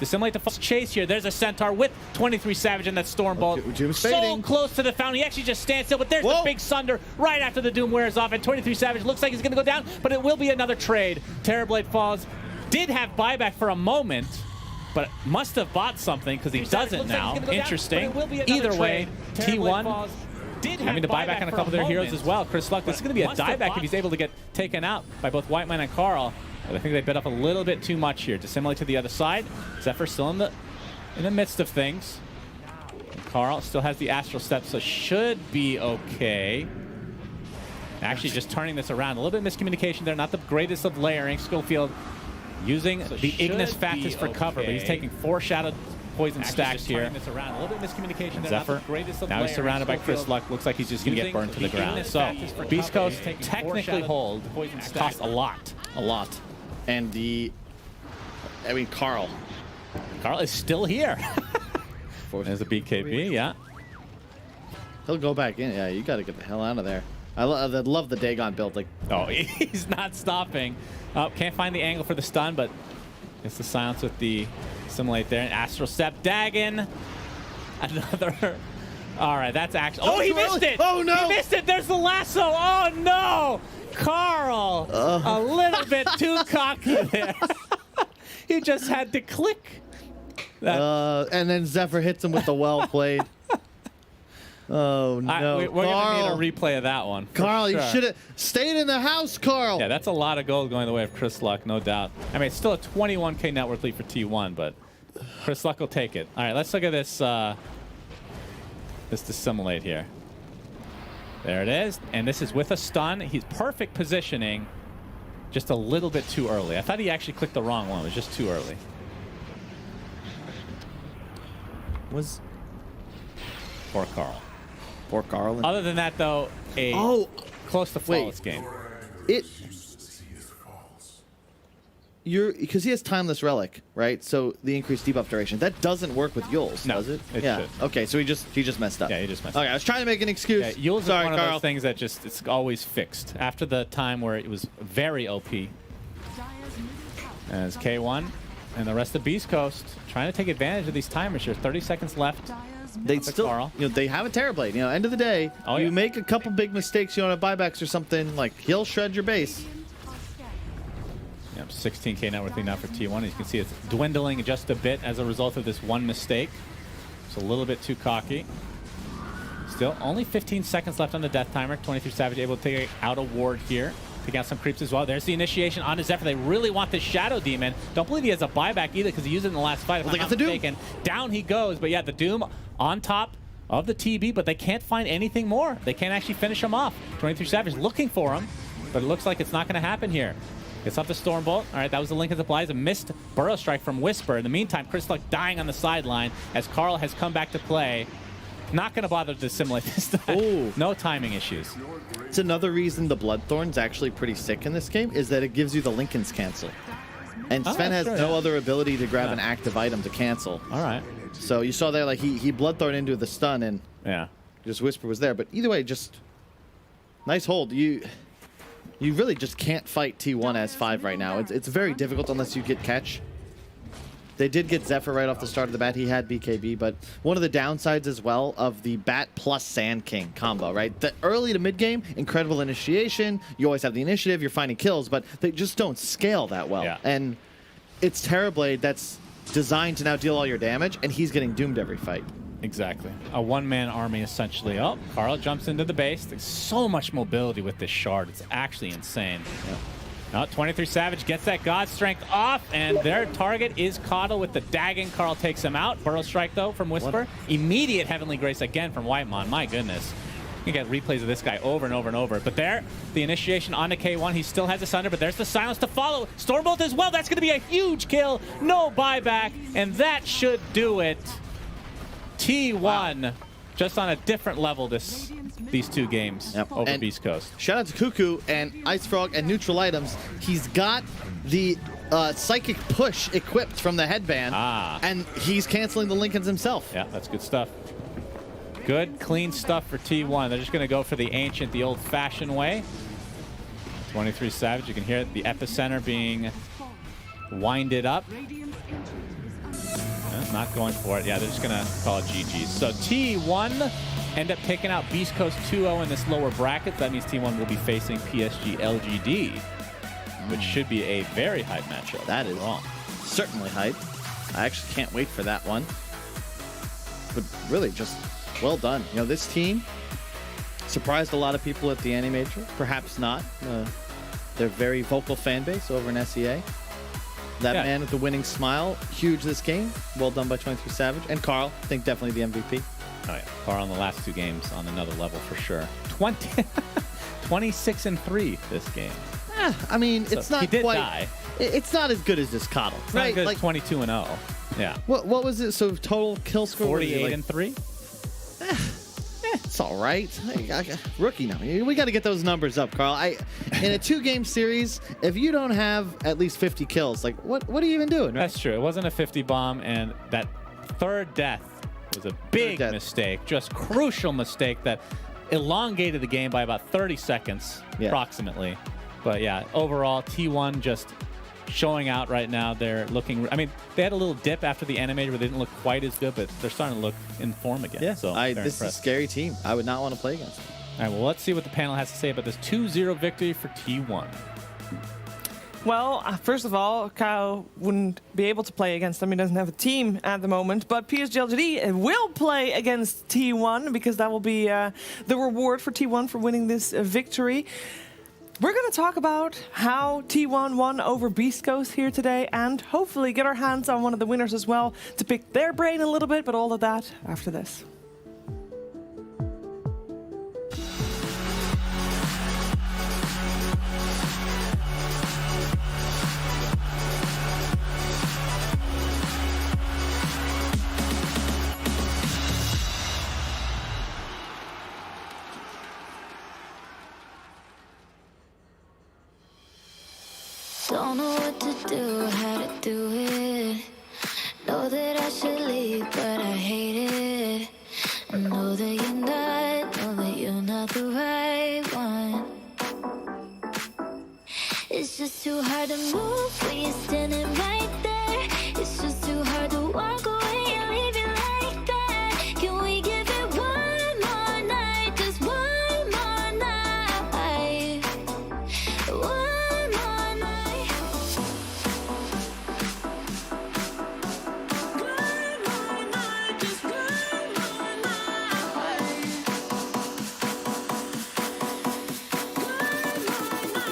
Dissimulate the chase here. There's a Centaur with 23 Savage and that Stormbolt. So close to the fountain. He actually just stands still, but there's the big Sunder right after the Doom wears off, and 23 Savage looks like he's going to go down, but it will be another trade. Terrorblade falls. Did have buyback for a moment, but must have bought something because he doesn't now. Interesting. Either way, T1 having to buy back on a couple of their heroes as well. Chris Luck, this is going to be a dieback if he's able to get taken out by both Whiteman and Carl. But I think they bit up a little bit too much here. Dissimulate to the other side. Zephyr still in the midst of things. And Carl still has the Astral Step, so should be okay. Actually, just turning this around. A little bit of miscommunication there. Not the greatest of layering. Schofield using the Ignis Factus for cover, but he's taking 4 Shadowed Poison stacks here. This around. A little bit of miscommunication there. Zephyr, now he's surrounded by Chris Luck. Looks like he's just going to get burned to the ground. So, Beast Coast technically hold. Cost a lot. A lot. And Carl is still here. There's a BKB, yeah. He'll go back in. Yeah, you got to get the hell out of there. I love the Dagon build. Like, oh, he's not stopping. Can't find the angle for the stun, but it's the silence with the Simulate there. And Astral Step, Dagon. Another. All right, that's actually. Oh, he missed it. Oh, no. He missed it. There's the lasso. Oh, no. Carl, a little bit too cocky there. He just had to click. And then Zephyr hits him with the well played. Oh, no. We're going to need a replay of that one. Carl, you should have stayed in the house, Carl. Yeah, that's a lot of gold going the way of Chris Luck, no doubt. I mean, it's still a 21K net worth lead for T1, but Chris Luck will take it. All right, let's look at this, this Dissimulate here. There it is, and this is with a stun. He's perfect positioning, just a little bit too early. I thought he actually clicked the wrong one. It was just too early. Poor Carl. Poor Carl. Other than that, though, close to flawless game. Because he has Timeless Relic, right? So the increased debuff duration. That doesn't work with Yules, does it? It should. Okay, so he just messed up. Yeah, he just messed up. Okay, I was trying to make an excuse. Yeah, Yules is one of those things that just, it's always fixed. After the time where it was very OP. As K1 and the rest of Beast Coast trying to take advantage of these timers here. 30 seconds left. They still, they have a Terrorblade. End of the day, you make a couple big mistakes, on buybacks or something, like he'll shred your base. Yep, 16K net worth now for T1. As you can see, it's dwindling just a bit as a result of this one mistake. It's a little bit too cocky. Still, only 15 seconds left on the death timer. 23 Savage able to take out a ward here. Pick out some creeps as well. There's the initiation on his Zephyr. They really want this Shadow Demon. Don't believe he has a buyback either because he used it in the last fight. If I'm not mistaken. Down he goes. But yeah, the Doom on top of the TB, but they can't find anything more. They can't actually finish him off. 23 Savage looking for him, but it looks like it's not going to happen here. Gets up the Stormbolt. All right, that was the Linken's applies. A missed Burrow Strike from Whisper. In the meantime, Chris Luck dying on the sideline as Carl has come back to play. Not going to bother to dissimulate this time. Ooh. No timing issues. It's another reason the Bloodthorn's actually pretty sick in this game is that it gives you the Linken's cancel. And Sven has no other ability to grab an active item to cancel. All right. So you saw there, like, he Bloodthorn into the stun and just Whisper was there. But either way, just nice hold. You really just can't fight T1 as 5 right now. It's very difficult unless you get catch. They did get Zephyr right off the start of the bat. He had BKB, but one of the downsides as well of the Bat plus Sand King combo, right? The early to mid game, incredible initiation. You always have the initiative. You're finding kills, but they just don't scale that well. Yeah. And it's Terrorblade that's designed to now deal all your damage, and he's getting doomed every fight. Exactly. A one-man army, essentially. Oh, Carl jumps into the base. There's so much mobility with this shard. It's actually insane. Yeah. Oh, 23 Savage gets that God Strength off, and their target is Coddle with the Dagon. Carl takes him out. Burrow Strike, though, from Whisper. Immediate Heavenly Grace again from Whitemon. My goodness. You can get replays of this guy over and over and over. But there, the initiation onto K1. He still has a Sunder, but there's the silence to follow. Stormbolt as well. That's going to be a huge kill. No buyback, and that should do it. T1 just on a different level these two games over Beast Coast. Shout out to Cuckoo and Ice Frog and neutral items. He's got the Psychic Push equipped from the headband, and he's canceling the Linken's himself. Yeah, that's good stuff. Good, clean stuff for T1. They're just going to go for the ancient, the old-fashioned way. 23 Savage, you can hear the epicenter being winded up. not going for it. Yeah, they're just going to call it GG. So T1 end up taking out Beast Coast 2-0 in this lower bracket. That means T1 will be facing PSG LGD, which should be a very hype matchup. That is certainly hype. I actually can't wait for that one. But really, just well done. You know, this team surprised a lot of people at the Animajor. Perhaps not. They're very vocal fan base over in SEA. That man with the winning smile, huge this game. Well done by 23 Savage. And Carl, I think definitely the MVP. Oh, yeah. Carl in the last 2 games on another level for sure. 26-3 this game. I mean, So it's not he did quite. die. It's not as good as this Coddle, It's right? not good, like 22-0. Yeah. What was it? So total kill score? 48-3. It's all right. Rookie now. We got to get those numbers up, Carl. In a 2-game series, if you don't have at least 50 kills, like what are you even doing? Right? That's true. It wasn't a 50 bomb, and that 3rd death was a big mistake, just crucial mistake that elongated the game by about 30 seconds approximately. But yeah, overall, T1 just showing out right now. They're looking, I mean, they had a little dip after the Animajor where they didn't look quite as good, but they're starting to look in form again. Yeah, so this is a scary team. I would not want to play against them. All right, well, let's see what the panel has to say about this 2-0 victory for T1. Well, first of all, Kyle wouldn't be able to play against them. He doesn't have a team at the moment. But PSG LGD will play against T1 because that will be the reward for T1 for winning this victory. We're going to talk about how T1 won over Beast Coast here today and hopefully get our hands on one of the winners as well to pick their brain a little bit, but all of that after this. Don't know what to do, how to do it. Know that I should leave, but I hate it. I know that you're not the right one. It's just too hard to move when you're standing right there. It's just too hard to walk away and leave it like that. Can we give it one more night, just one more night? One more night. One more night, just one more night. One more night,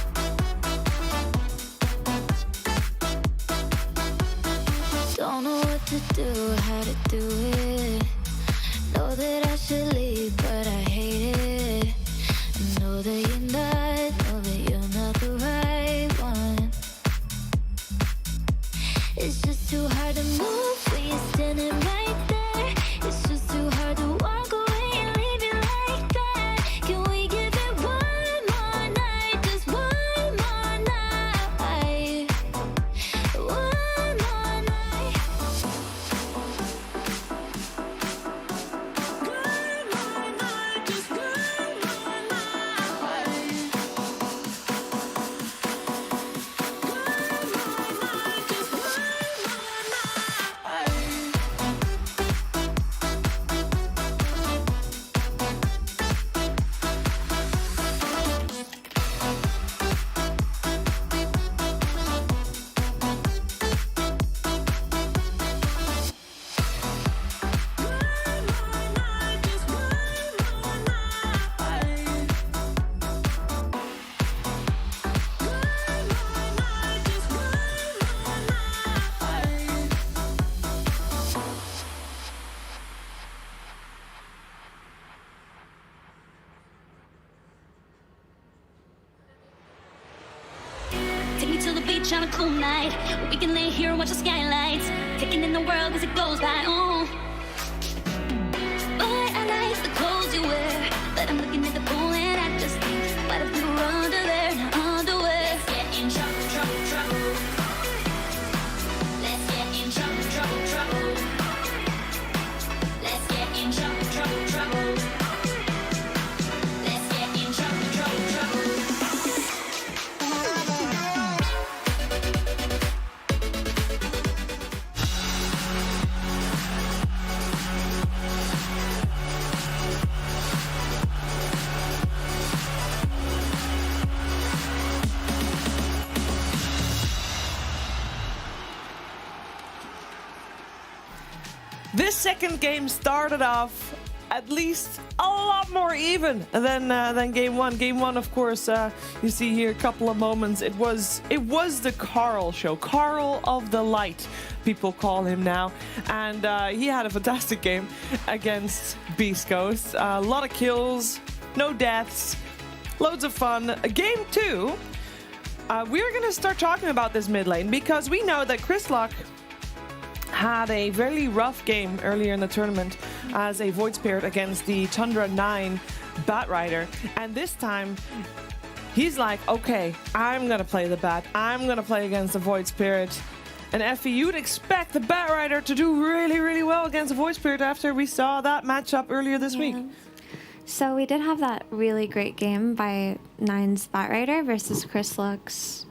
just one Don't know what to do, how to do it. Know that I should leave, but I hate it. I know that you're not the right one. It's just too hard to move when you're standing right there. It's just too hard to walk away and leave it like that. Can we give it one more night, just one more night? One more night. One more night, just one more night. One more night, just one more night. One more night, just one more night. One more night, just one more night. Take me to the beach on a cool night. We can lay here and watch the skylights. Taking in the world as it goes by. Oh. Boy, I like the clothes you wear. But I'm looking at the pool and I just think, why don't you run under there in underwear? Let's get in trouble, trouble, trouble. Let's get in trouble, trouble, trouble. Let's get in trouble. second game started off at least a lot more even than game one. Game one, of course, you see here a couple of moments. It was the Carl show, Carl of the Light, people call him now, and he had a fantastic game against beastcoast. A lot of kills, no deaths, loads of fun. Game two, we're gonna start talking about this mid lane because we know that Chrislock had a very rough game earlier in the tournament as a Void Spirit against the Tundra 9 Bat Rider. And this time, he's like, okay, I'm going to play the Bat. I'm going to play against the Void Spirit. And Effie, you'd expect the Bat Rider to do really, really well against the Void Spirit after we saw that matchup earlier this week. So we did have that really great game by 9's Bat Rider versus Chrislock's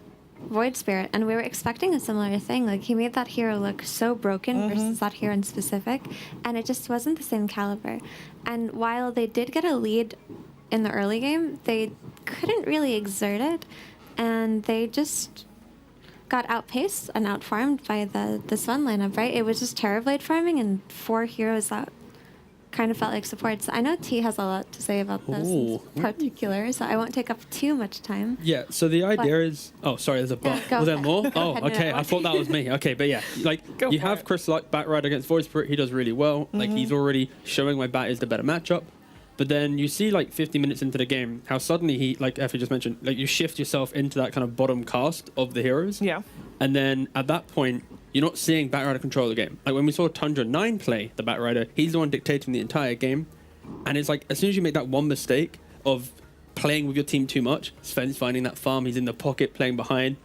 Void Spirit, and we were expecting a similar thing. Like, he made that hero look so broken versus that hero in specific, and it just wasn't the same caliber. And while they did get a lead in the early game, they couldn't really exert it, and they just got outpaced and outfarmed by the Sun lineup, right? It was just Terrorblade farming and 4 heroes that kind of felt like supports. I know T has a lot to say about this in particular, so I won't take up too much time. Yeah, so the idea is... Oh, sorry, there's a but. Was there more? Oh, okay, I thought that was me. Okay, but yeah, like, you have Chrislock Bat Rider against Void Spirit, he does really well. Like, he's already showing why Bat is the better matchup. But then you see, like, 50 minutes into the game, how suddenly he, like Effie just mentioned, like, you shift yourself into that kind of bottom cast of the heroes. Yeah. And then at that point, you're not seeing Bat Rider control the game. Like when we saw Tundra 9 play the Bat Rider, he's the one dictating the entire game. And it's like, as soon as you make that one mistake of playing with your team too much, Sven's finding that farm, he's in the pocket, playing behind.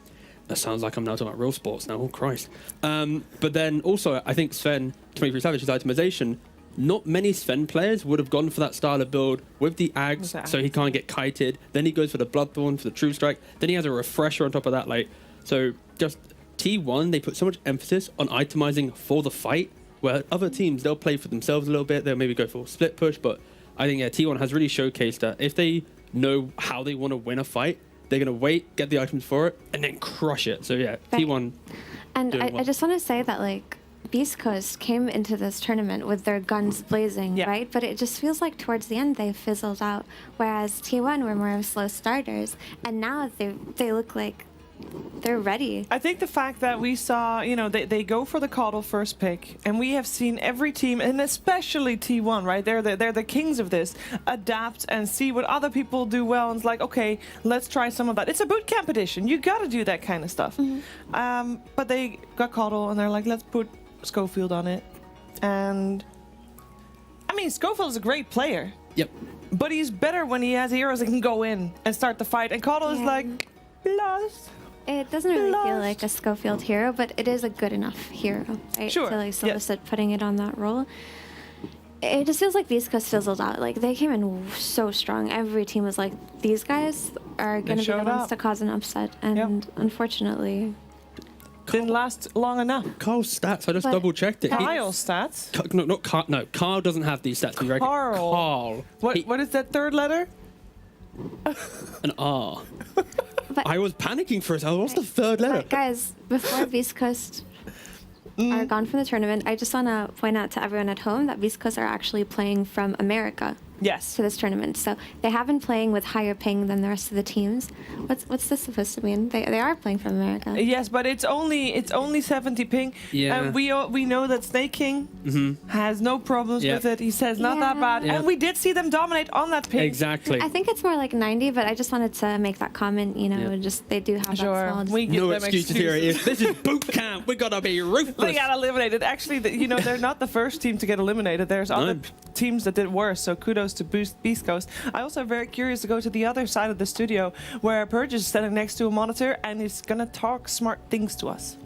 That sounds like I'm now talking about real sports now, oh Christ. But then also, I think Sven, 23 Savage's itemization, not many Sven players would have gone for that style of build with the Ags, so he can't get kited. Then he goes for the Bloodthorn, for the True Strike. Then he has a Refresher on top of that. Like, so just... T1, they put so much emphasis on itemizing for the fight, where other teams, they'll play for themselves a little bit, they'll maybe go for a split push, but I think, yeah, T1 has really showcased that if they know how they want to win a fight, they're going to wait, get the items for it, and then crush it. So, yeah, right. T1 And I just want to say that, like, Beast Coast came into this tournament with their guns blazing, right? But it just feels like towards the end they fizzled out, whereas T1 were more of slow starters, and now they look like they're ready. I think the fact that we saw, you know, they go for the Coddle first pick, and we have seen every team, and especially T1, right? They're the kings of this, adapt and see what other people do well, and it's like, okay, let's try some of that. It's a boot camp edition. You got to do that kind of stuff. But they got Coddle, and they're like, let's put Schofield on it. And I mean, Schofield is a great player. Yep. But he's better when he has heroes that can go in and start the fight. And Coddle is like, lost. It doesn't really feel like a Schofield hero, but it is a good enough hero, right? Sure. To like solicit putting it on that role. It just feels like these guys fizzled out. Like, they came in so strong. Every team was like, these guys are going to be the ones to cause an upset. And unfortunately... Didn't last long enough. Kyle's stats, I just double checked it. Kyle's stats? No, not Carl. No, Carl doesn't have these stats. Carl. What is that third letter? An R. I was panicking for a second. What's the third letter? But guys, before Beast Coast are gone from the tournament, I just want to point out to everyone at home that Beast Coast are actually playing from America. Yes. To this tournament. So they have been playing with higher ping than the rest of the teams. What's this supposed to mean? They are playing from America. Yes, but it's only 70 ping. Yeah. And we know that Snake King has no problems with it. He says not that bad. And we did see them dominate on that ping. Exactly. I think it's more like 90, but I just wanted to make that comment, you know, just they do have that small. We give no them excuses here. This is boot camp. We gotta be ruthless. They got eliminated. Actually, you know, they're not the first team to get eliminated. There's other teams that did worse. So kudos to Beast Coast. I also am very curious to go to the other side of the studio where Purge is standing next to a monitor and he's gonna talk smart things to us.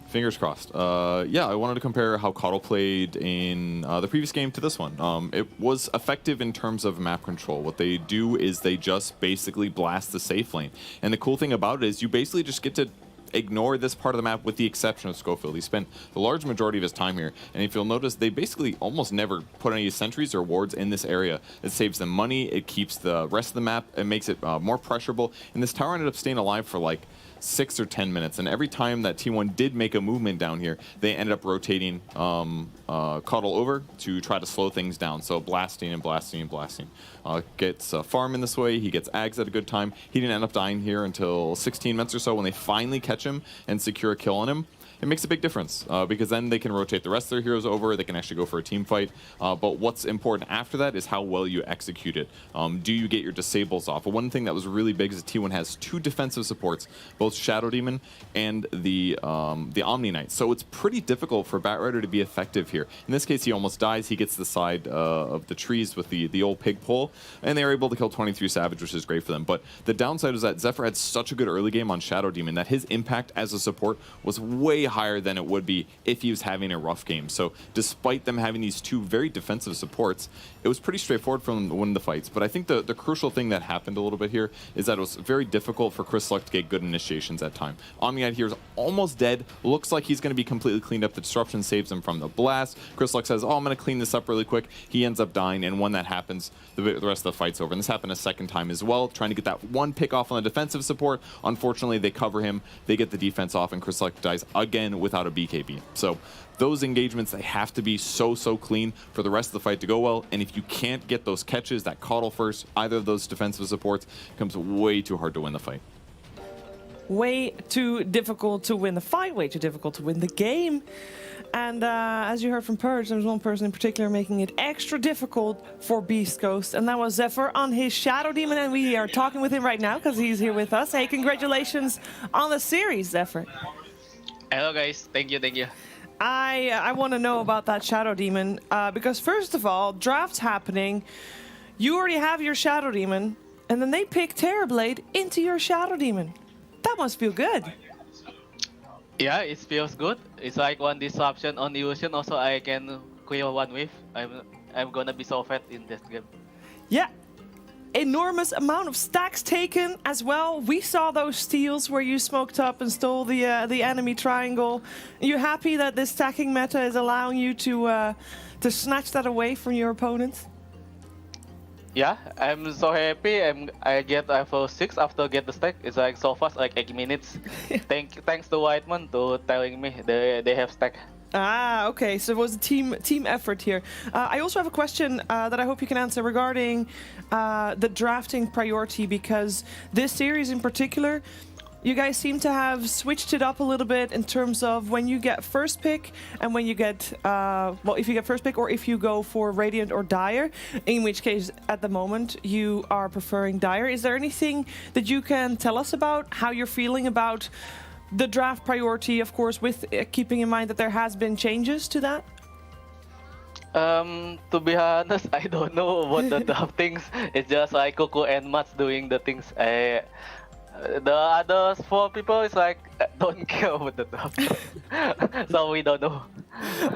Fingers crossed. Yeah, I wanted to compare how Coddle played in the previous game to this one. It was effective in terms of map control. What they do is they just basically blast the safe lane. And the cool thing about it is you basically just get to ignore this part of the map with the exception of Schofield. He spent the large majority of his time here, and if you'll notice, they basically almost never put any sentries or wards in this area. It saves them money, it keeps the rest of the map, it makes it more pressurable, and this tower ended up staying alive for like 6 or 10 minutes. And every time that T1 did make a movement down here, they ended up rotating Cuddle over to try to slow things down. So blasting and blasting and blasting. Gets farm in this way. He gets Ags at a good time. He didn't end up dying here until 16 minutes or so when they finally catch him and secure a kill on him. It makes a big difference because then they can rotate the rest of their heroes over. They can actually go for a team fight. But what's important after that is how well you execute it. Do you get your disables off? One thing that was really big is that T1 has 2 defensive supports, both Shadow Demon and the Omni Knight. So it's pretty difficult for Batrider to be effective here. In this case, he almost dies. He gets the side of the trees with the old pig pole, and they are able to kill 23 Savage, which is great for them. But the downside is that Zephyr had such a good early game on Shadow Demon that his impact as a support was way higher than it would be if he was having a rough game. So despite them having these 2 very defensive supports, it was pretty straightforward for them to win the fights. But I think the crucial thing that happened a little bit here is that it was very difficult for Crystalluck to get good initiations at time. Omniad here is almost dead. Looks like he's going to be completely cleaned up. The disruption saves him from the blast. Crystalluck says, oh, I'm going to clean this up really quick. He ends up dying, and when that happens, the rest of the fight's over. And this happened a second time as well, trying to get that one pick off on the defensive support. Unfortunately, they cover him. They get the defense off, and Crystalluck dies again without a BKB. So those engagements, they have to be so clean for the rest of the fight to go well. And if you can't get those catches, that Coddle first, either of those defensive supports, it becomes way too hard to win the fight. Way too difficult to win the fight, way too difficult to win the game. And as you heard from Purge, there was one person in particular making it extra difficult for Beast Coast, and that was Zephyr on his Shadow Demon, and we are talking with him right now because he's here with us. Hey, congratulations on the series, Zephyr. Hello guys, thank you. I want to know about that Shadow Demon because first of all, draft's happening. You already have your Shadow Demon, and then they pick Terrorblade into your Shadow Demon. That must feel good. Yeah, it feels good. It's like one disruption on illusion. Also, I can clear one wave. I'm gonna be so fat in this game. Yeah. Enormous amount of stacks taken as well. We saw those steals where you smoked up and stole the enemy triangle. Are you happy that this stacking meta is allowing you to snatch that away from your opponents? Yeah, I'm so happy. I get level 6 after get the stack. It's like so fast, like 8 minutes. Thanks to Whiteman to telling me they have stack. Ah, okay. So it was a team effort here. I also have a question that I hope you can answer regarding the drafting priority, because this series in particular, you guys seem to have switched it up a little bit in terms of when you get first pick and when you get, well, if you get first pick or if you go for Radiant or Dire, in which case at the moment you are preferring Dire. Is there anything that you can tell us about how you're feeling about the draft priority, of course, with keeping in mind that there has been changes to that? To be honest, I don't know what the draft things. It's just like Coco and Mats doing the things. The other 4 people is like don't care about the draft, so we don't know.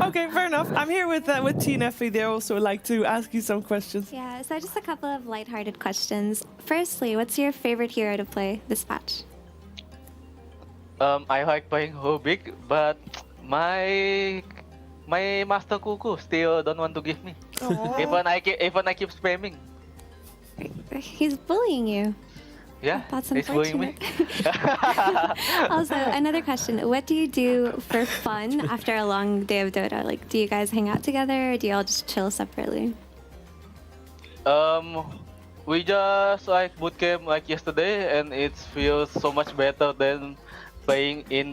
Okay, fair enough. I'm here with TNFE. They also like to ask you some questions. Yeah, so just a couple of lighthearted questions. Firstly, what's your favorite hero to play this patch? I like playing Rubik, but my Master Cuckoo still don't want to give me. Even I keep spamming. He's bullying you. Yeah, That's he's bullying me. Also, another question. What do you do for fun after a long day of Dota? Like, do you guys hang out together or do you all just chill separately? We just like bootcamp like yesterday, and it feels so much better than playing in the